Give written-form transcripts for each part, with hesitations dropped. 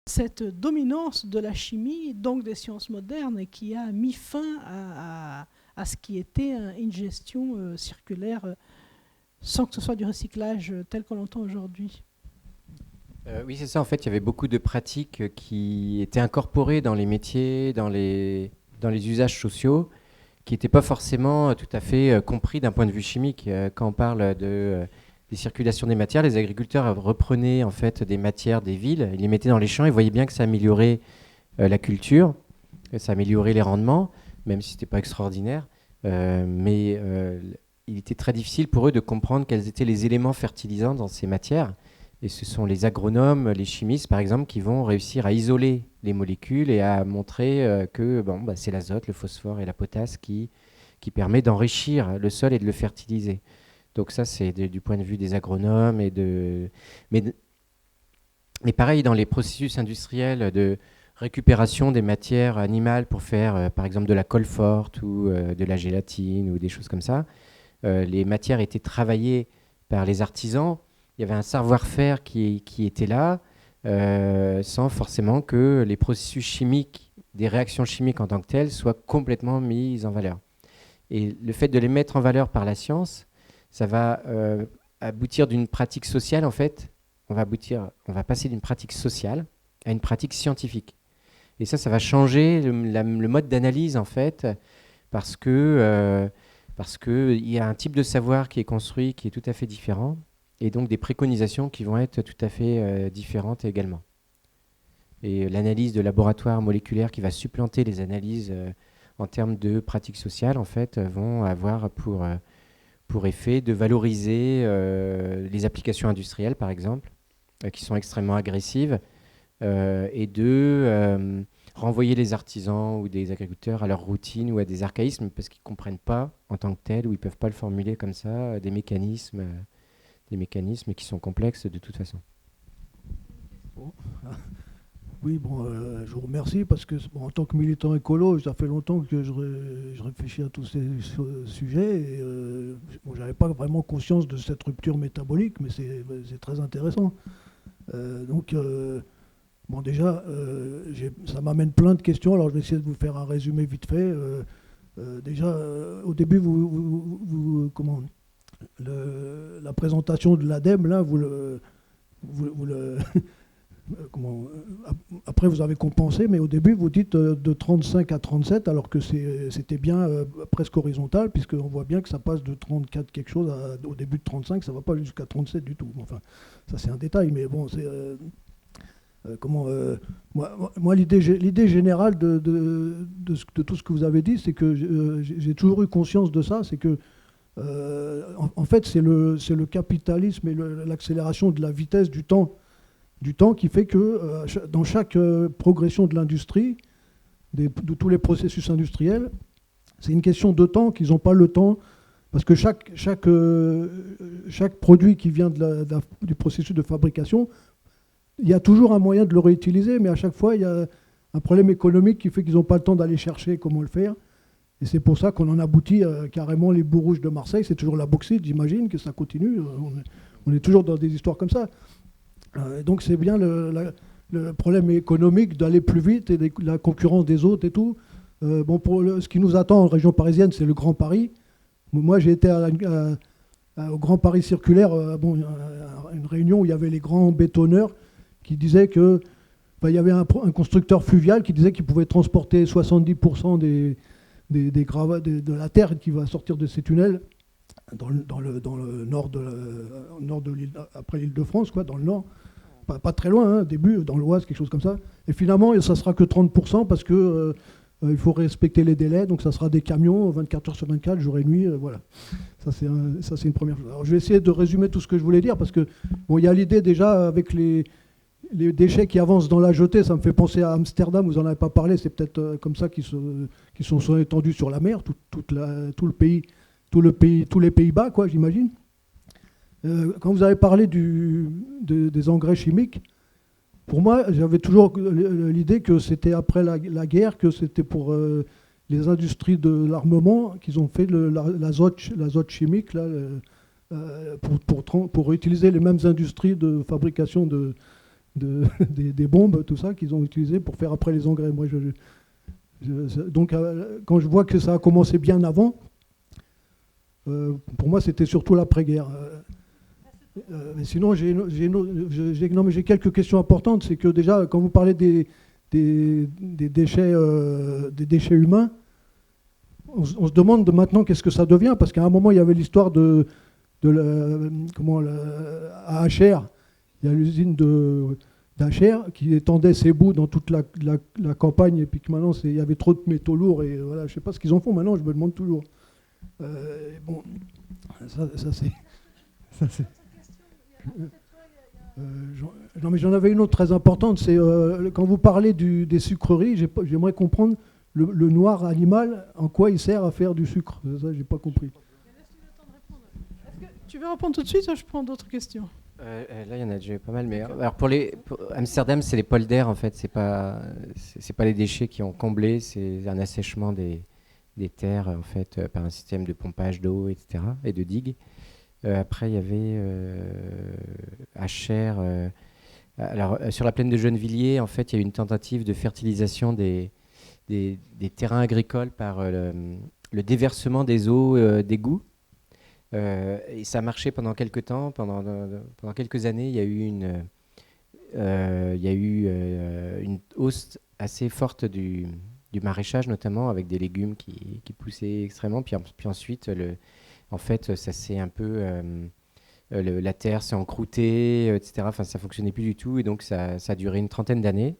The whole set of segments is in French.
cette dominance de la chimie, donc des sciences modernes, et qui a mis fin à ce qui était une gestion circulaire sans que ce soit du recyclage tel qu'on l'entend aujourd'hui. Oui, c'est ça. En fait, il y avait beaucoup de pratiques qui étaient incorporées dans les métiers, dans les usages sociaux, qui n'étaient pas forcément tout à fait compris d'un point de vue chimique. Quand on parle des circulations des matières, les agriculteurs reprenaient en fait des matières des villes, ils les mettaient dans les champs, ils voyaient bien que ça améliorait la culture, que ça améliorait les rendements, même si ce n'était pas extraordinaire. Mais il était très difficile pour eux de comprendre quels étaient les éléments fertilisants dans ces matières. Et ce sont les agronomes, les chimistes, par exemple, qui vont réussir à isoler les molécules et à montrer que c'est l'azote, le phosphore et la potasse qui permet d'enrichir le sol et de le fertiliser. Donc ça, c'est du point de vue des agronomes. Mais pareil, dans les processus industriels de récupération des matières animales pour faire, par exemple, de la colle forte ou de la gélatine ou des choses comme ça, les matières étaient travaillées par les artisans. Il y avait un savoir-faire qui était là, sans forcément que les processus chimiques, des réactions chimiques en tant que telles, soient complètement mis en valeur. Et le fait de les mettre en valeur par la science, ça va aboutir d'une pratique sociale, en fait. On va passer d'une pratique sociale à une pratique scientifique. Et ça va changer le mode d'analyse, en fait, parce que il y a un type de savoir qui est construit, qui est tout à fait différent, et donc des préconisations qui vont être tout à fait différentes également. Et l'analyse de laboratoire moléculaire qui va supplanter les analyses en termes de pratiques sociales, en fait, vont avoir pour effet de valoriser les applications industrielles, par exemple, qui sont extrêmement agressives, et de renvoyer les artisans ou des agriculteurs à leur routine ou à des archaïsmes parce qu'ils ne comprennent pas en tant que tels ou ils ne peuvent pas le formuler comme ça, des mécanismes qui sont complexes de toute façon. Bon. Oui, bon, je vous remercie parce que en tant que militant écolo, ça fait longtemps que je réfléchis à tous ces sujets et je n'avais pas vraiment conscience de cette rupture métabolique, mais c'est très intéressant. Donc, bon, déjà, ça m'amène plein de questions, alors je vais essayer de vous faire un résumé vite fait. Déjà, au début, la présentation de l'ADEME, là, vous le après, vous avez compensé, mais au début, vous dites de 35 à 37, alors que c'était bien presque horizontal, puisqu'on voit bien que ça passe de 34 quelque chose au début de 35, ça ne va pas jusqu'à 37 du tout. Enfin, ça, c'est un détail, mais bon, c'est... moi l'idée générale de tout ce que vous avez dit, c'est que j'ai toujours eu conscience de ça, c'est que en fait, c'est le capitalisme et l'accélération de la vitesse du temps qui fait que dans chaque progression de l'industrie, de tous les processus industriels, c'est une question de temps qu'ils n'ont pas le temps, parce que chaque produit qui vient du processus de fabrication, il y a toujours un moyen de le réutiliser, mais à chaque fois, il y a un problème économique qui fait qu'ils n'ont pas le temps d'aller chercher comment le faire. Et c'est pour ça qu'on en aboutit carrément les boues rouges de Marseille. C'est toujours la bauxite, j'imagine que ça continue. On est toujours dans des histoires comme ça. Donc c'est bien le problème économique d'aller plus vite et la concurrence des autres et tout. Bon, ce qui nous attend en région parisienne, c'est le Grand Paris. Moi, j'ai été au Grand Paris circulaire, une réunion où il y avait les grands bétonneurs qui disaient que il y avait un constructeur fluvial qui disait qu'il pouvait transporter 70% des gravats de la terre qui va sortir de ces tunnels dans le nord de l'île, après l'Île-de-France, quoi, dans le nord. Pas très loin, hein, début, dans l'Oise, quelque chose comme ça. Et finalement, ça sera que 30% parce que il faut respecter les délais, donc ça sera des camions 24 heures sur 24, jour et nuit, voilà. Ça, c'est une première chose. Alors, je vais essayer de résumer tout ce que je voulais dire, parce que bon, il y a l'idée déjà avec les déchets qui avancent dans la jetée, ça me fait penser à Amsterdam, vous n'en avez pas parlé, c'est peut-être comme ça qu'ils sont étendus sur la mer, tous les Pays-Bas, quoi, j'imagine. Quand vous avez parlé des engrais chimiques, pour moi, j'avais toujours l'idée que c'était après la guerre, que c'était pour les industries de l'armement qu'ils ont fait l'azote chimique là, pour réutiliser les mêmes industries de fabrication des bombes, tout ça, qu'ils ont utilisé pour faire après les engrais. Moi, donc, quand je vois que ça a commencé bien avant, pour moi, c'était surtout l'après-guerre. Mais sinon, j'ai quelques questions importantes. C'est que déjà, quand vous parlez des déchets humains, on se demande maintenant qu'est-ce que ça devient, parce qu'à un moment, il y avait l'histoire à Achères, il y a l'usine d'Achères qui étendait ses bouts dans toute la campagne, et puis que maintenant, il y avait trop de métaux lourds, et voilà, je ne sais pas ce qu'ils en font maintenant, je me demande toujours. Bon, ça c'est... non, mais j'en avais une autre très importante, c'est quand vous parlez des sucreries, j'aimerais comprendre le noir animal, en quoi il sert à faire du sucre. Ça, j'ai pas compris. Tu veux répondre tout de suite ou je prends d'autres questions? Là, il y en a déjà eu pas mal, mais alors pour Amsterdam, c'est les polders en fait, c'est pas les déchets qui ont comblé, c'est un assèchement des terres en fait par un système de pompage d'eau, etc. et de digues. Après, il y avait Achères. Alors, sur la plaine de Gennevilliers, en fait, il y a eu une tentative de fertilisation des terrains agricoles par le déversement des eaux d'égouts. Et ça a marché pendant quelques temps. Pendant quelques années, il y a eu une hausse assez forte du maraîchage, notamment avec des légumes qui poussaient extrêmement. Puis ensuite, en fait, ça s'est un peu... la terre s'est encroûtée, etc. Enfin, ça ne fonctionnait plus du tout. Et donc, ça a duré une trentaine d'années.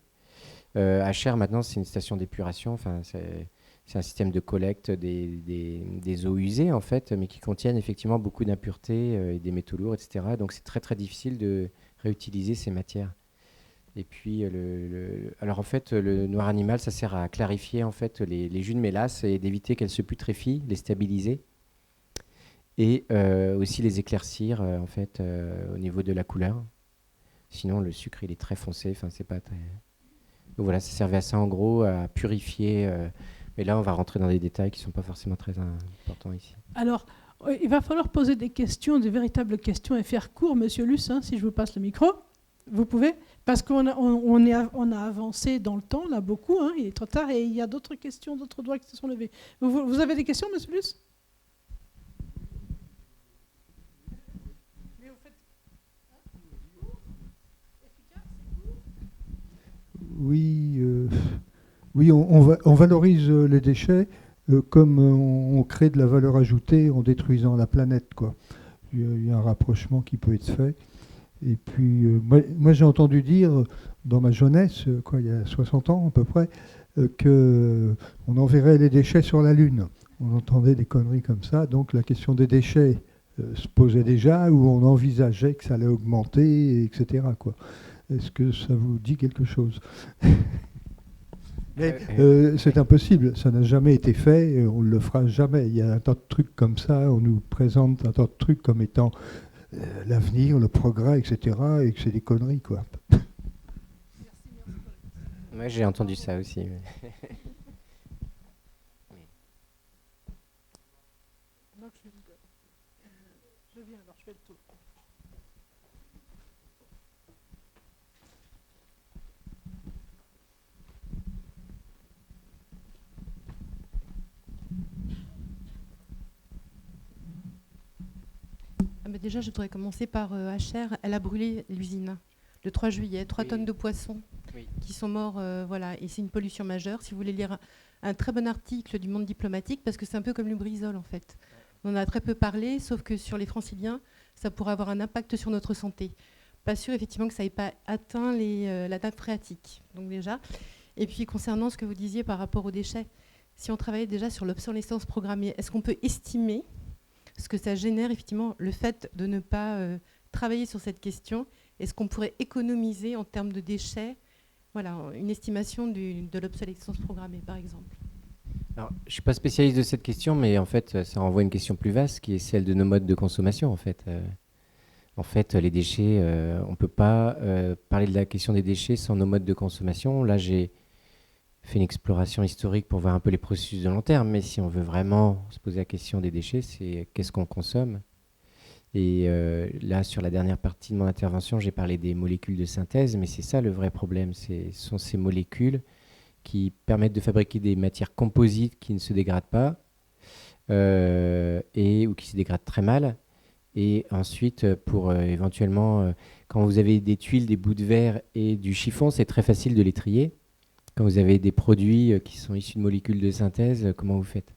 Achères, maintenant, c'est une station d'épuration. Enfin, c'est un système de collecte des eaux usées, en fait, mais qui contiennent effectivement beaucoup d'impuretés et des métaux lourds, etc. Donc, c'est très, très difficile de réutiliser ces matières. Et puis, alors, en fait, le noir animal, ça sert à clarifier, en fait, les jus de mélasse et d'éviter qu'elles se putréfient, les stabiliser. Et aussi les éclaircir en fait au niveau de la couleur. Sinon le sucre il est très foncé, enfin c'est pas très... Donc voilà, ça servait à ça en gros, à purifier. Mais là on va rentrer dans des détails qui sont pas forcément très importants ici. Alors, il va falloir poser des questions, des véritables questions et faire court, Monsieur Luce, si je vous passe le micro. Vous pouvez, parce qu'on a avancé dans le temps, là beaucoup, il est trop tard et il y a d'autres questions, d'autres doigts qui se sont levés. Vous avez des questions, Monsieur Luce? Oui, on valorise les déchets comme on crée de la valeur ajoutée en détruisant la planète, quoi. Il y a un rapprochement qui peut être fait. Et puis, moi j'ai entendu dire dans ma jeunesse, il y a 60 ans à peu près, qu'on enverrait les déchets sur la Lune. On entendait des conneries comme ça. Donc la question des déchets se posait déjà, où on envisageait que ça allait augmenter, etc., quoi. Est-ce que ça vous dit quelque chose? Mais c'est impossible, ça n'a jamais été fait, on ne le fera jamais. Il y a un tas de trucs comme ça, on nous présente un tas de trucs comme étant l'avenir, le progrès, etc., et que c'est des conneries, quoi. Moi, j'ai entendu ça aussi. Je viens, alors je fais le tour. Déjà, je voudrais commencer par Achères. Elle a brûlé l'usine le 3 juillet. 3 tonnes de poissons qui sont morts. Voilà. Et c'est une pollution majeure. Si vous voulez lire un très bon article du Monde diplomatique, parce que c'est un peu comme le Lubrizol, en fait. On en a très peu parlé, sauf que sur les franciliens, ça pourrait avoir un impact sur notre santé. Pas sûr, effectivement, que ça n'ait pas atteint la nappe phréatique. Donc déjà. Et puis, concernant ce que vous disiez par rapport aux déchets, si on travaillait déjà sur l'obsolescence programmée, est-ce qu'on peut estimer ce que ça génère, effectivement, le fait de ne pas travailler sur cette question? Est-ce qu'on pourrait économiser en termes de déchets? Voilà, une estimation de l'obsolescence programmée, par exemple. Alors, je ne suis pas spécialiste de cette question, mais en fait, ça renvoie à une question plus vaste, qui est celle de nos modes de consommation, en fait. Les déchets, on ne peut pas parler de la question des déchets sans nos modes de consommation. Là, j'ai fait une exploration historique pour voir un peu les processus de long terme, mais si on veut vraiment se poser la question des déchets, c'est qu'est-ce qu'on consomme? Et là, sur la dernière partie de mon intervention, j'ai parlé des molécules de synthèse, mais c'est ça le vrai problème. Ce sont ces molécules qui permettent de fabriquer des matières composites qui ne se dégradent pas ou qui se dégradent très mal. Et ensuite, pour éventuellement, quand vous avez des tuiles, des bouts de verre et du chiffon, c'est très facile de les trier. Quand vous avez des produits qui sont issus de molécules de synthèse, comment vous faites?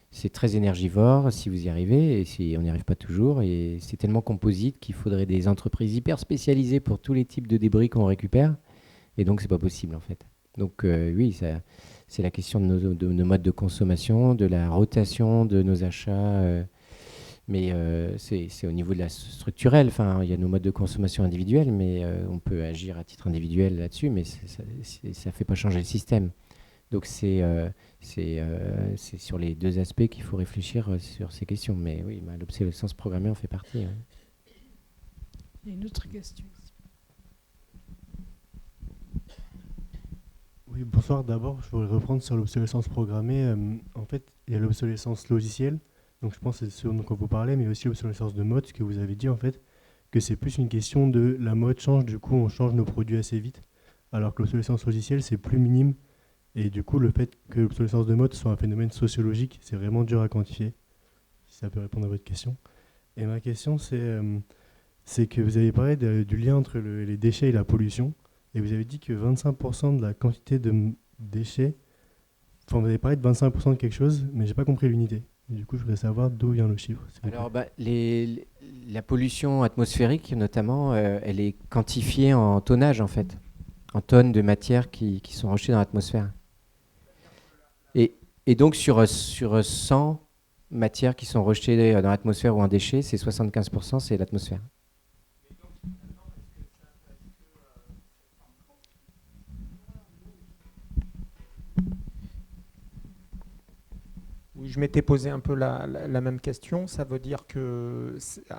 C'est très énergivore si vous y arrivez, et on n'y arrive pas toujours. Et c'est tellement composite qu'il faudrait des entreprises hyper spécialisées pour tous les types de débris qu'on récupère. Et donc, c'est pas possible, en fait. Donc, oui, c'est la question de nos modes de consommation, de la rotation de nos achats. Mais c'est au niveau de la structurelle. Enfin, il y a nos modes de consommation individuels, mais on peut agir à titre individuel là-dessus, mais ça ne fait pas changer le système. Donc c'est sur les deux aspects qu'il faut réfléchir sur ces questions. Mais oui, l'obsolescence programmée en fait partie. Ouais. Il y a une autre question. Oui, bonsoir. D'abord, je voudrais reprendre sur l'obsolescence programmée. En fait, il y a l'obsolescence logicielle. Donc je pense que c'est ce dont vous parlez, mais aussi l'obsolescence de mode, ce que vous avez dit en fait, que c'est plus une question de la mode change, du coup on change nos produits assez vite, alors que l'obsolescence logicielle c'est plus minime, et du coup le fait que l'obsolescence de mode soit un phénomène sociologique, c'est vraiment dur à quantifier, si ça peut répondre à votre question. Et ma question c'est que vous avez parlé du lien entre les déchets et la pollution, et vous avez dit que 25% de la quantité de déchets, enfin vous avez parlé de 25% de quelque chose, mais j'ai pas compris l'unité. Du coup, je voudrais savoir d'où vient le chiffre. Alors, la pollution atmosphérique, notamment, elle est quantifiée en tonnage, en fait, en tonnes de matière qui sont rejetées dans l'atmosphère. Et donc, sur 100 matières qui sont rejetées dans l'atmosphère ou en déchets, c'est 75%, c'est l'atmosphère. Oui, je m'étais posé un peu la même question. Ça veut dire qu'à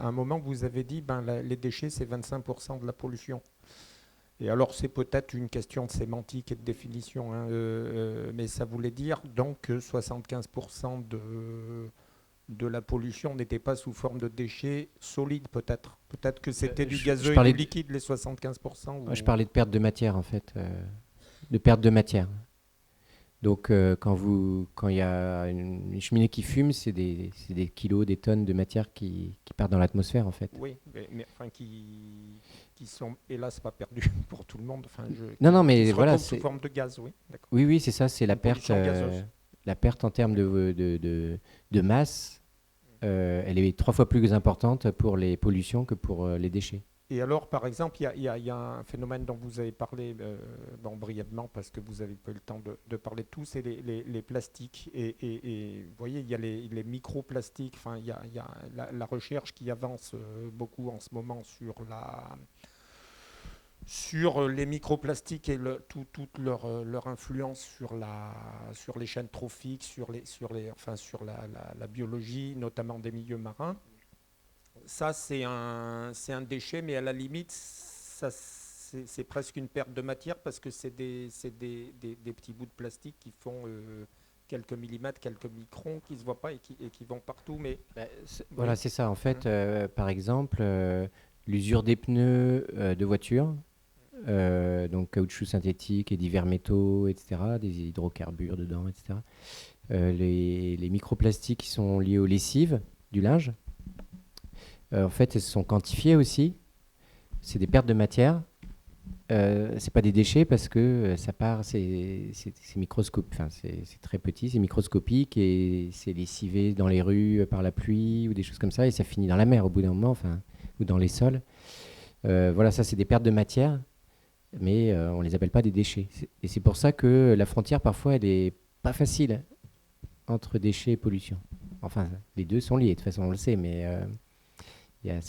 un moment, vous avez dit les déchets, c'est 25% de la pollution. Et alors, c'est peut-être une question de sémantique et de définition, hein, mais ça voulait dire donc que 75% de la pollution n'était pas sous forme de déchets solides, peut-être. Peut-être que c'était du gazeux et du liquide, les 75%. Je parlais de perte de matière, en fait. De perte de matière. Donc, quand il y a une cheminée qui fume, c'est des kilos, des tonnes de matière qui partent dans l'atmosphère, en fait. Oui, mais enfin, qui sont, hélas, pas perdus pour tout le monde. Enfin, non, mais voilà. C'est sous forme de gaz, oui. Oui, c'est ça, c'est la perte en termes de masse. Elle est 3 fois plus importante pour les pollutions que pour les déchets. Et alors, par exemple, il y a un phénomène dont vous avez parlé brièvement, parce que vous n'avez pas eu le temps de parler de tout, c'est les plastiques. Et vous voyez, il y a les microplastiques. Enfin, il y a la recherche qui avance beaucoup en ce moment sur les microplastiques et toute leur influence sur les chaînes trophiques, sur la biologie, notamment des milieux marins. Ça, c'est un déchet, mais à la limite, c'est presque une perte de matière parce que c'est des petits bouts de plastique qui font quelques millimètres, quelques microns, qui ne se voient pas et qui vont partout. Mais voilà, c'est ça. En fait, par exemple, l'usure des pneus de voiture, donc caoutchouc synthétique et divers métaux, etc., des hydrocarbures dedans, etc. Les microplastiques qui sont liés aux lessives du linge. En fait, elles sont quantifiées aussi. C'est des pertes de matière. C'est pas des déchets parce que ça part, c'est microscopique. Enfin, c'est très petit, c'est microscopique et c'est lessivé dans les rues par la pluie ou des choses comme ça et ça finit dans la mer au bout d'un moment, ou dans les sols. Voilà, ça c'est des pertes de matière, mais on les appelle pas des déchets. Et c'est pour ça que la frontière parfois elle est pas facile entre déchets et pollution. Enfin, les deux sont liés. De toute façon, on le sait, mais il y a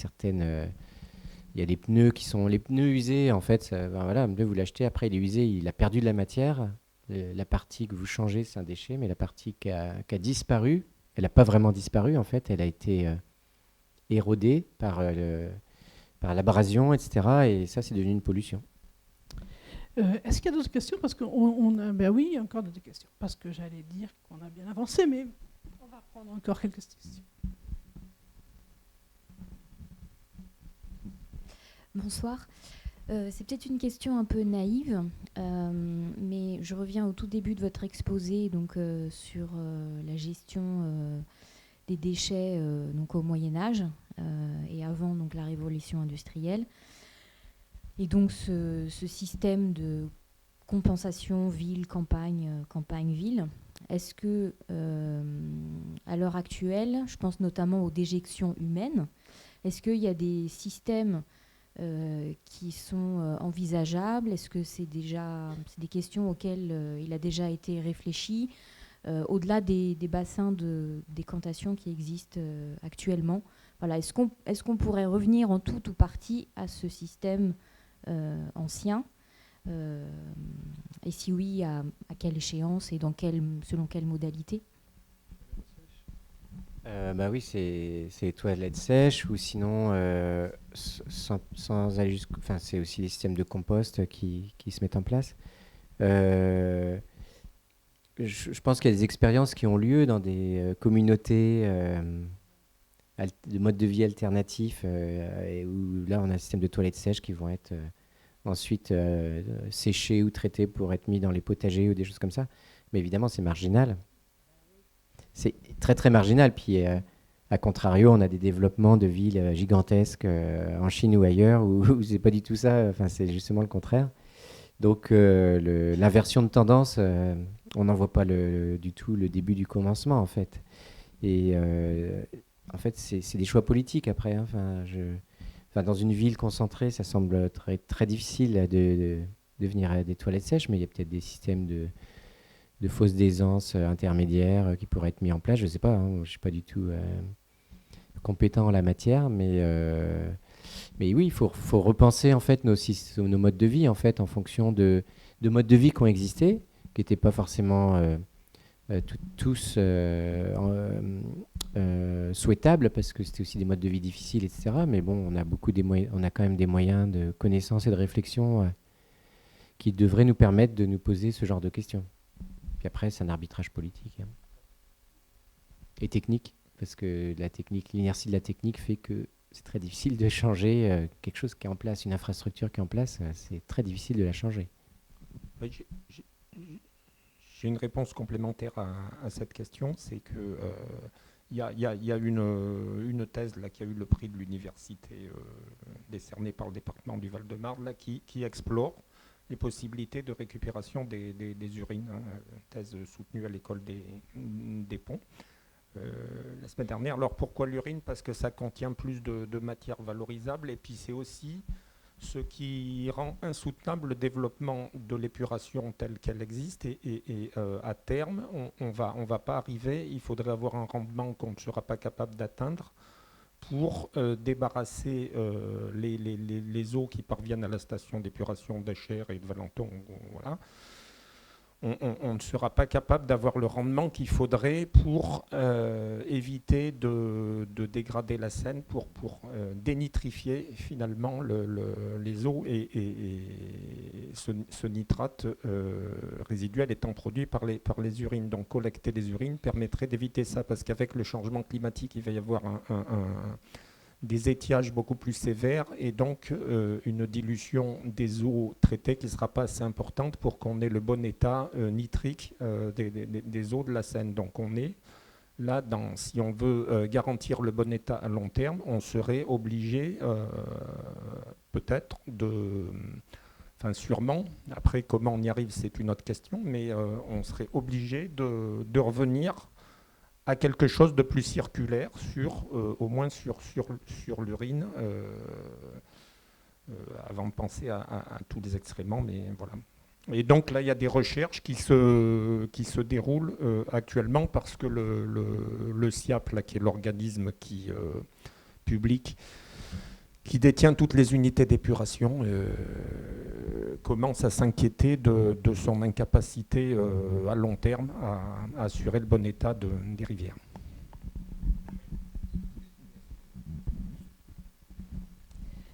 il y a des pneus qui sont les pneus usés en fait. Voilà, un pneu vous l'achetez, après il est usé, il a perdu de la matière. La partie que vous changez, c'est un déchet, mais la partie qui a disparu, elle n'a pas vraiment disparu en fait. Elle a été érodée par l'abrasion, etc. Et ça, c'est devenu une pollution. Est-ce qu'il y a d'autres questions? Parce que oui, il y a encore d'autres questions. Parce que j'allais dire qu'on a bien avancé, mais on va prendre encore quelques questions. Bonsoir. C'est peut-être une question un peu naïve, mais je reviens au tout début de votre exposé donc, sur la gestion des déchets donc, au Moyen-Âge et avant donc, la Révolution industrielle. Et donc ce système de compensation ville-campagne, campagne-ville, est-ce que, à l'heure actuelle, je pense notamment aux déjections humaines, est-ce qu'il y a des systèmes qui sont envisageables? Est-ce que c'est des questions auxquelles il a déjà été réfléchi au-delà des bassins de décantation qui existent actuellement? Voilà, est-ce qu'on pourrait revenir en tout ou partie à ce système ancien et si oui, à quelle échéance et selon quelle modalité? Bah oui, c'est les toilettes sèches ou sinon, sans aller enfin, c'est aussi les systèmes de compost qui se mettent en place. Je pense qu'il y a des expériences qui ont lieu dans des communautés de modes de vie alternatifs et où là, on a un système de toilettes sèches qui vont être ensuite séchés ou traités pour être mis dans les potagers ou des choses comme ça. Mais évidemment, c'est marginal. C'est très très marginal. Puis à contrario, on a des développements de villes gigantesques en Chine ou ailleurs où c'est pas du tout ça. Enfin, c'est justement le contraire. Donc l'inversion de tendance, on n'en voit pas du tout le début du commencement en fait. Et en fait, c'est des choix politiques après. Hein. Enfin, dans une ville concentrée, ça semble très très difficile de devenir des toilettes sèches, mais il y a peut-être des systèmes de fausses d'aisance intermédiaires qui pourraient être mis en place. Je ne sais pas, hein, je ne suis pas du tout compétent en la matière, mais oui, il faut repenser en fait nos modes de vie en fait en fonction de modes de vie qui ont existé, qui n'étaient pas forcément tous souhaitables parce que c'était aussi des modes de vie difficiles, etc. Mais bon, on a on a quand même des moyens de connaissance et de réflexion qui devraient nous permettre de nous poser ce genre de questions. Puis après, c'est un arbitrage politique hein. Et technique, parce que l'inertie de la technique fait que c'est très difficile de changer quelque chose qui est en place, une infrastructure qui est en place, c'est très difficile de la changer. J'ai une réponse complémentaire à cette question, c'est que il y a une thèse là, qui a eu le prix de l'université décerné par le département du Val-de-Marne là, qui explore les possibilités de récupération des urines, hein, thèse soutenue à l'école des ponts la semaine dernière. Alors pourquoi l'urine? Parce que ça contient plus de matière valorisable et puis c'est aussi ce qui rend insoutenable le développement de l'épuration telle qu'elle existe et à terme, on va pas arriver, il faudrait avoir un rendement qu'on ne sera pas capable d'atteindre pour débarrasser les eaux qui parviennent à la station d'épuration d'Achères et de Valenton. Voilà. On ne sera pas capable d'avoir le rendement qu'il faudrait pour éviter de dégrader la Seine, pour dénitrifier finalement les eaux et ce nitrate résiduel étant produit par les urines. Donc collecter les urines permettrait d'éviter ça parce qu'avec le changement climatique, il va y avoir des étiages beaucoup plus sévères et donc une dilution des eaux traitées qui ne sera pas assez importante pour qu'on ait le bon état nitrique des eaux de la Seine. Donc on est là, si on veut garantir le bon état à long terme, on serait obligé peut-être sûrement, après comment on y arrive c'est une autre question, mais on serait obligé de revenir à quelque chose de plus circulaire, au moins sur l'urine, avant de penser à tous les excréments, mais voilà. Et donc là, il y a des recherches qui se déroulent actuellement parce que le SIAP, là, qui est l'organisme public qui détient toutes les unités d'épuration, commence à s'inquiéter de son incapacité à long terme à assurer le bon état des rivières.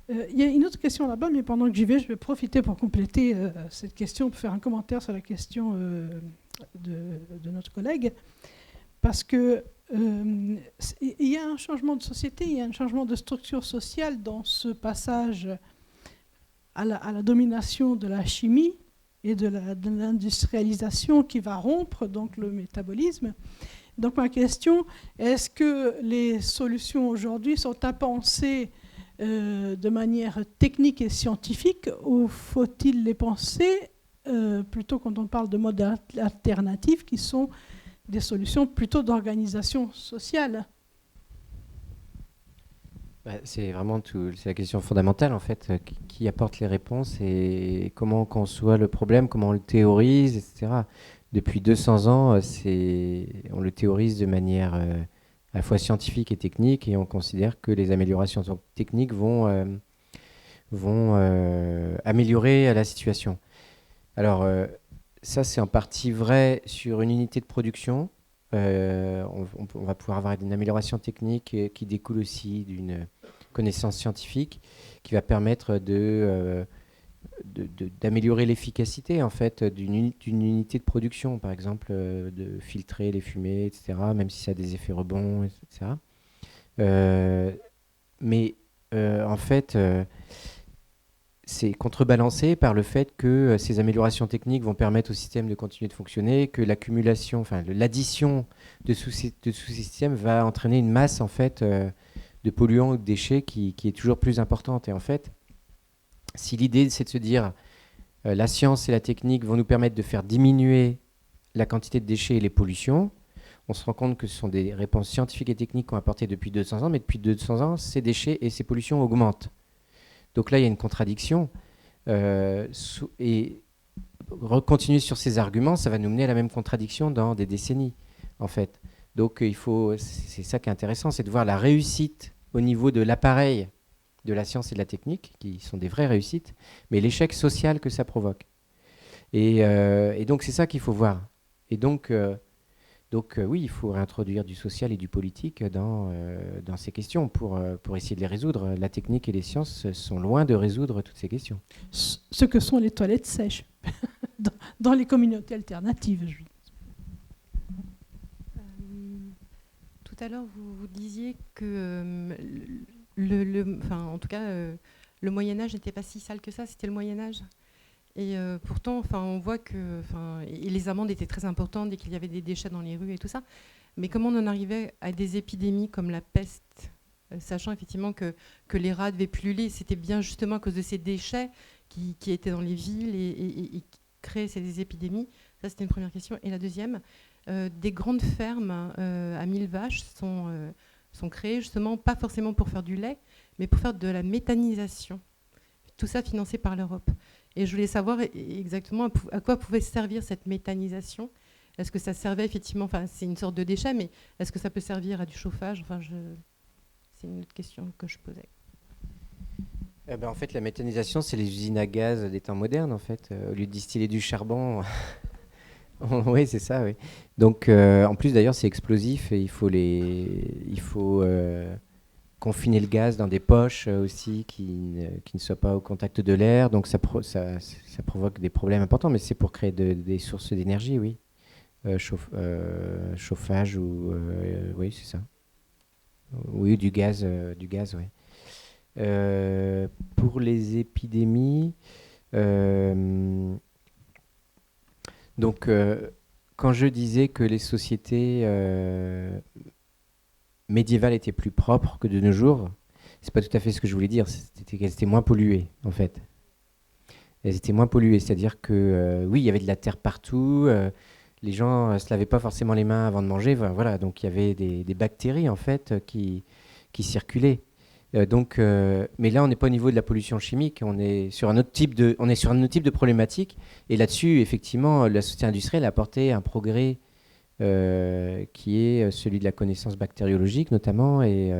Il y a une autre question là-bas, mais pendant que j'y vais, je vais profiter pour compléter cette question, pour faire un commentaire sur la question de notre collègue. Parce que il y a un changement de société, il y a un changement de structure sociale dans ce passage à la domination de la chimie et de l'industrialisation qui va rompre donc le métabolisme. Donc ma question, est-ce que les solutions aujourd'hui sont à penser de manière technique et scientifique, ou faut-il les penser plutôt quand on parle de modes alternatifs qui sont des solutions plutôt d'organisation sociale? C'est vraiment c'est la question fondamentale en fait, qui apporte les réponses et comment on conçoit le problème, comment on le théorise, etc. Depuis 200 ans, on le théorise de manière à la fois scientifique et technique, et on considère que les améliorations techniques vont améliorer la situation. Alors ça, c'est en partie vrai sur une unité de production. On va pouvoir avoir une amélioration technique qui découle aussi d'une connaissance scientifique qui va permettre d'améliorer l'efficacité en fait d'une unité de production, par exemple de filtrer les fumées, etc., même si ça a des effets rebonds, etc. Mais en fait, c'est contrebalancé par le fait que ces améliorations techniques vont permettre au système de continuer de fonctionner, que l'accumulation, enfin l'addition de sous-systèmes va entraîner une masse en fait de polluants ou de déchets qui est toujours plus importante. Et en fait, si l'idée c'est de se dire la science et la technique vont nous permettre de faire diminuer la quantité de déchets et les pollutions, on se rend compte que ce sont des réponses scientifiques et techniques qu'on a apportées depuis 200 ans, mais depuis 200 ans, ces déchets et ces pollutions augmentent. Donc là, il y a une contradiction. Et continuer sur ces arguments, ça va nous mener à la même contradiction dans des décennies, en fait. Donc c'est ça qui est intéressant, c'est de voir la réussite au niveau de l'appareil de la science et de la technique, qui sont des vraies réussites, mais l'échec social que ça provoque. Et donc c'est ça qu'il faut voir. Et donc oui, il faut réintroduire du social et du politique dans ces questions pour essayer de les résoudre. La technique et les sciences sont loin de résoudre toutes ces questions. Ce que sont les toilettes sèches dans les communautés alternatives. Tout à l'heure, vous disiez que en tout cas, le Moyen-Âge n'était pas si sale que ça, c'était le Moyen-Âge. Et pourtant, on voit que et les amendes étaient très importantes dès qu'il y avait des déchets dans les rues et tout ça. Mais comment on en arrivait à des épidémies comme la peste, sachant effectivement que les rats devaient pulluler, c'était bien justement à cause de ces déchets qui étaient dans les villes et qui créaient ces épidémies. Ça, c'était une première question. Et la deuxième, des grandes fermes à 1000 vaches sont créées justement, pas forcément pour faire du lait, mais pour faire de la méthanisation. Tout ça financé par l'Europe. Et je voulais savoir exactement à quoi pouvait servir cette méthanisation. Est-ce que ça servait effectivement, c'est une sorte de déchet, mais est-ce que ça peut servir à du chauffage? C'est une autre question que je posais. En fait, la méthanisation, c'est les usines à gaz des temps modernes, en fait. Au lieu de distiller du charbon, oui, c'est ça, oui. Donc, en plus, d'ailleurs, c'est explosif et il faut confiner le gaz dans des poches aussi qui ne soient pas au contact de l'air. Donc ça provoque des problèmes importants, mais c'est pour créer des sources d'énergie, oui. Chauffage ou... oui, c'est ça. Oui, du gaz, oui. Pour les épidémies... donc, quand je disais que les sociétés... médiévales étaient plus propres que de nos jours, c'est pas tout à fait ce que je voulais dire, c'était qu'elles étaient moins polluées en fait. Elles étaient moins polluées, c'est-à-dire que oui, il y avait de la terre partout, les gens se lavaient pas forcément les mains avant de manger, voilà, donc il y avait des bactéries en fait qui circulaient. Mais là on n'est pas au niveau de la pollution chimique, on est sur un autre type de problématique, et là-dessus effectivement la société industrielle a apporté un progrès qui est celui de la connaissance bactériologique notamment. Et,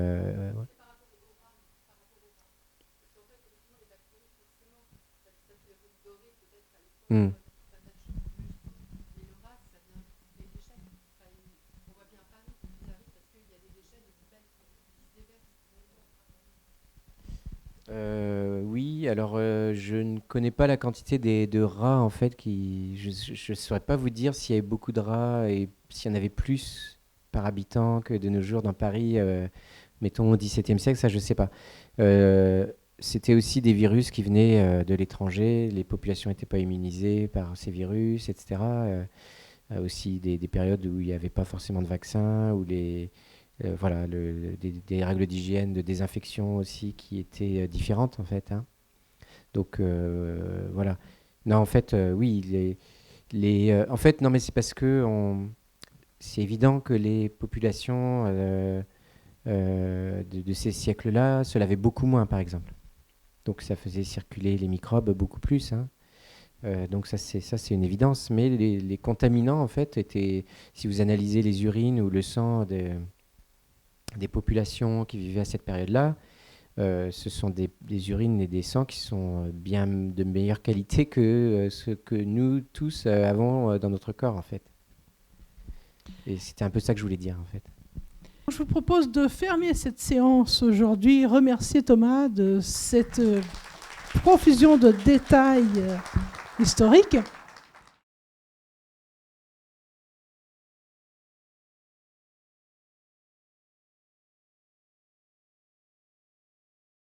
oui, alors je ne connais pas la quantité de rats en fait. Je ne saurais pas vous dire s'il y avait beaucoup de rats et s'il y en avait plus par habitant que de nos jours dans Paris, mettons au XVIIe siècle, ça je ne sais pas. c'était aussi des virus qui venaient de l'étranger. Les populations n'étaient pas immunisées par ces virus, etc. Aussi des périodes où il n'y avait pas forcément de vaccin, où voilà, des règles d'hygiène, de désinfection aussi qui étaient différentes en fait. Hein. Donc voilà. Non, en fait, oui, en fait, non, mais c'est parce que c'est évident que les populations de ces siècles-là se lavaient beaucoup moins, par exemple. Donc ça faisait circuler les microbes beaucoup plus. Hein. Donc ça c'est une évidence. Mais les contaminants, en fait, étaient, si vous analysez les urines ou le sang des populations qui vivaient à cette période-là, ce sont des urines et des sangs qui sont bien de meilleure qualité que ce que nous tous avons dans notre corps, en fait. Et c'était un peu ça que je voulais dire, en fait. Je vous propose de fermer cette séance aujourd'hui. Remercier Thomas de cette profusion de détails historiques.